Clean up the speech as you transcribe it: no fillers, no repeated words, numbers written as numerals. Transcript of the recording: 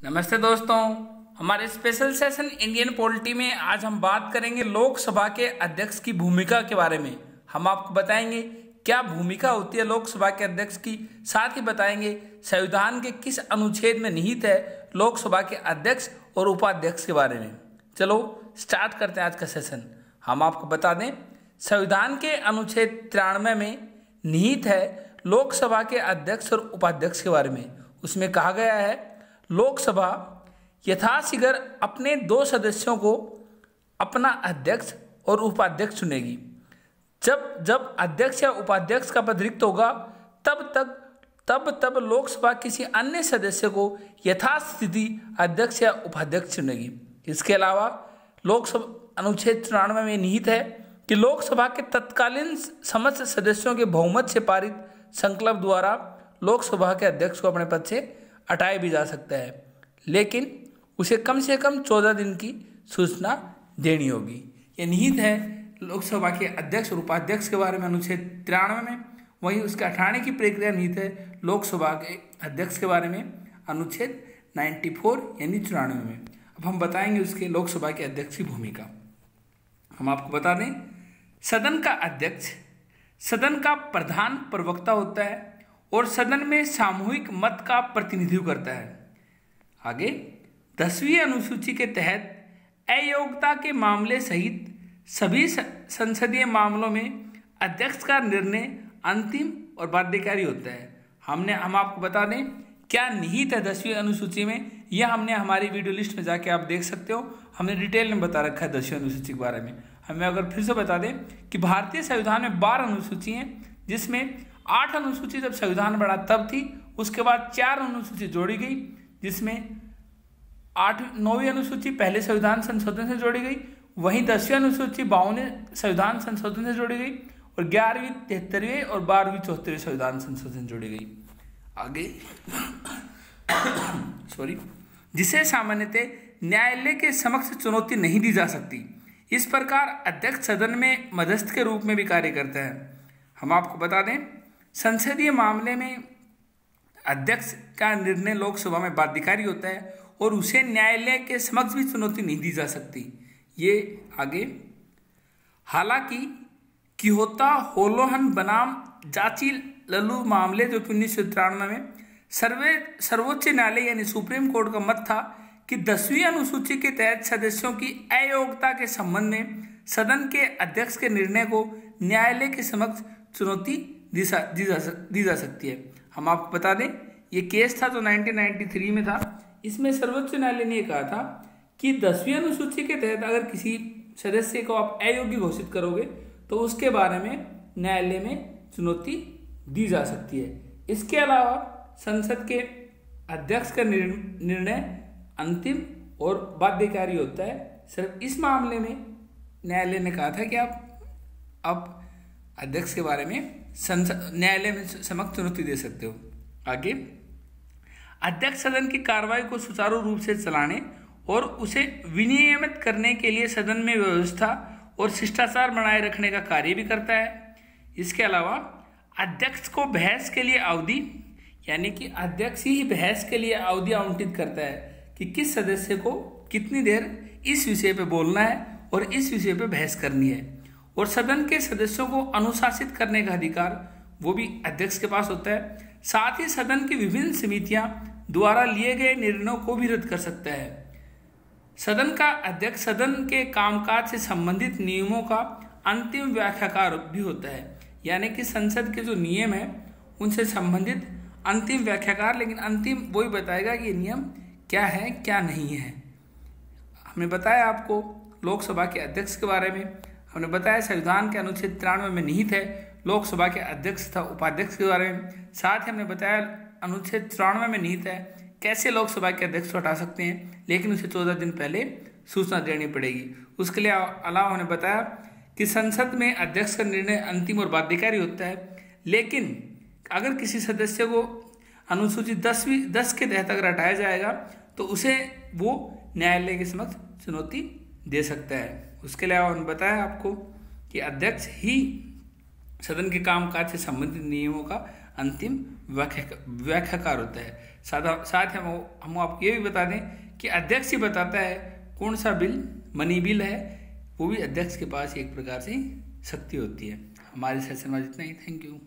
नमस्ते दोस्तों, हमारे स्पेशल सेशन इंडियन पॉलिटी में आज हम बात करेंगे लोकसभा के अध्यक्ष की भूमिका के बारे में। हम आपको बताएंगे क्या भूमिका होती है लोकसभा के अध्यक्ष की, साथ ही बताएंगे संविधान के किस अनुच्छेद में निहित है लोकसभा के अध्यक्ष और उपाध्यक्ष के बारे में। चलो स्टार्ट करते हैं आज का सेशन। हम आपको बता दें संविधान के अनुच्छेद 93 में निहित है लोकसभा के अध्यक्ष और उपाध्यक्ष के बारे में। उसमें कहा गया है लोकसभा यथाशीघ्र अपने 2 सदस्यों को अपना अध्यक्ष और उपाध्यक्ष चुनेगी। जब अध्यक्ष या उपाध्यक्ष का पद रिक्त होगा तब लोकसभा किसी अन्य सदस्य को यथास्थिति अध्यक्ष या उपाध्यक्ष चुनेगी। इसके अलावा लोकसभा अनुच्छेद 94 में निहित है कि लोकसभा के तत्कालीन समस्त सदस्यों के बहुमत से पारित संकल्प द्वारा लोकसभा के अध्यक्ष को अपने पद से हटाया भी जा सकता है, लेकिन उसे कम से कम 14 दिन की सूचना देनी होगी। ये निहित है लोकसभा के अध्यक्ष और उपाध्यक्ष के बारे में अनुच्छेद 93 में। वहीं उसके हटाने की प्रक्रिया निहित है लोकसभा के अध्यक्ष के बारे में अनुच्छेद 94 यानी 94 में। अब हम बताएंगे उसके लोकसभा के अध्यक्ष की भूमिका। हम आपको बता दें सदन का अध्यक्ष सदन का प्रधान प्रवक्ता होता है और सदन में सामूहिक मत का प्रतिनिधित्व करता है। आगे 10वीं अनुसूची के तहत अयोग्यता के मामले सहित सभी संसदीय मामलों में अध्यक्ष का निर्णय अंतिम और बाध्यकारी होता है। हम आपको बता दें क्या निहित है 10वीं अनुसूची में, यह हमने हमारी वीडियो लिस्ट में जाके आप देख सकते हो। हमने डिटेल में बता रखा है 10वीं अनुसूची के बारे में। हमें अगर फिर से बता दें कि भारतीय संविधान में 12 अनुसूची हैं, जिसमें 8 अनुसूची जब संविधान बना तब थी, उसके बाद 4 अनुसूची जोड़ी गई, जिसमें 9वीं अनुसूची पहले संविधान संशोधन से जोड़ी गई, वहीं 10वीं अनुसूची 52वें संविधान संशोधन से जोड़ी गई और 11वीं 73वें और 12वीं 74वें संविधान संशोधन जोड़ी गई। आगे जिसे सामान्यतः न्यायालय के समक्ष चुनौती नहीं दी जा सकती। इस प्रकार अध्यक्ष सदन में मध्यस्थ के रूप में भी कार्य करता है। हम आपको बता दें संसदीय मामले में अध्यक्ष का निर्णय लोकसभा में बाध्यकारी होता है और उसे न्यायालय के समक्ष भी चुनौती नहीं दी जा सकती। ये आगे हालांकि किहोता होलोहन बनाम जांची लल्लू मामले जो कि 1993 में सर्वोच्च न्यायालय यानी सुप्रीम कोर्ट का मत था कि 10वीं अनुसूची के तहत सदस्यों की अयोग्यता के संबंध में सदन के अध्यक्ष के निर्णय को न्यायालय के समक्ष चुनौती दी जा सकती है। हम आपको बता दें ये केस था जो 1993 में था। इसमें सर्वोच्च न्यायालय ने कहा था कि 10वीं अनुसूची के तहत अगर किसी सदस्य को आप अयोग्य घोषित करोगे तो उसके बारे में न्यायालय में चुनौती दी जा सकती है। इसके अलावा संसद के अध्यक्ष का निर्णय अंतिम और बाध्यकारी होता है। सिर्फ इस मामले में न्यायालय ने कहा था कि आप अध्यक्ष के बारे में न्यायालय में समक्ष चुनौती दे सकते हो। आगे अध्यक्ष सदन की कार्रवाई को सुचारू रूप से चलाने और उसे विनियमित करने के लिए सदन में व्यवस्था और शिष्टाचार बनाए रखने का कार्य भी करता है। इसके अलावा अध्यक्ष को बहस के लिए अवधि यानी कि अध्यक्ष ही बहस के लिए अवधि आवंटित करता है कि किस सदस्य को कितनी देर इस विषय पे बोलना है और इस विषय पे बहस करनी है। और सदन के सदस्यों को अनुशासित करने का अधिकार वो भी अध्यक्ष के पास होता है। साथ ही सदन की विभिन्न समितियां द्वारा लिए गए निर्णयों को भी रद्द कर सकता है। सदन का अध्यक्ष सदन के कामकाज से संबंधित नियमों का अंतिम व्याख्याकार भी होता है, यानी कि संसद के जो नियम है उनसे संबंधित अंतिम व्याख्याकार, लेकिन अंतिम वही बताएगा कि ये नियम क्या है क्या नहीं है। हमने बताया आपको लोकसभा के अध्यक्ष के बारे में, हमने बताया संविधान के अनुच्छेद 93 में निहित है लोकसभा के अध्यक्ष तथा उपाध्यक्ष के बारे में। साथ ही हमने बताया अनुच्छेद 94 में निहित है कैसे लोकसभा के अध्यक्ष को हटा सकते हैं, लेकिन उसे 14 दिन पहले सूचना देनी पड़ेगी। उसके लिए अलावा हमने बताया कि संसद में अध्यक्ष का निर्णय अंतिम और बाध्यकारी होता है, लेकिन अगर किसी सदस्य को अनुसूची 10 के तहत अगर हटाया जाएगा तो उसे वो न्यायालय के समक्ष चुनौती दे सकता है। उसके अलावा हमने बताया आपको कि अध्यक्ष ही सदन के कामकाज से संबंधित नियमों का अंतिम व्याख्याकार होता है। साथ ही हम आपको ये भी बता दें कि अध्यक्ष ही बताता है कौन सा बिल मनी बिल है, वो भी अध्यक्ष के पास एक प्रकार से शक्ति होती है। हमारे सेशन में जितना ही, थैंक यू।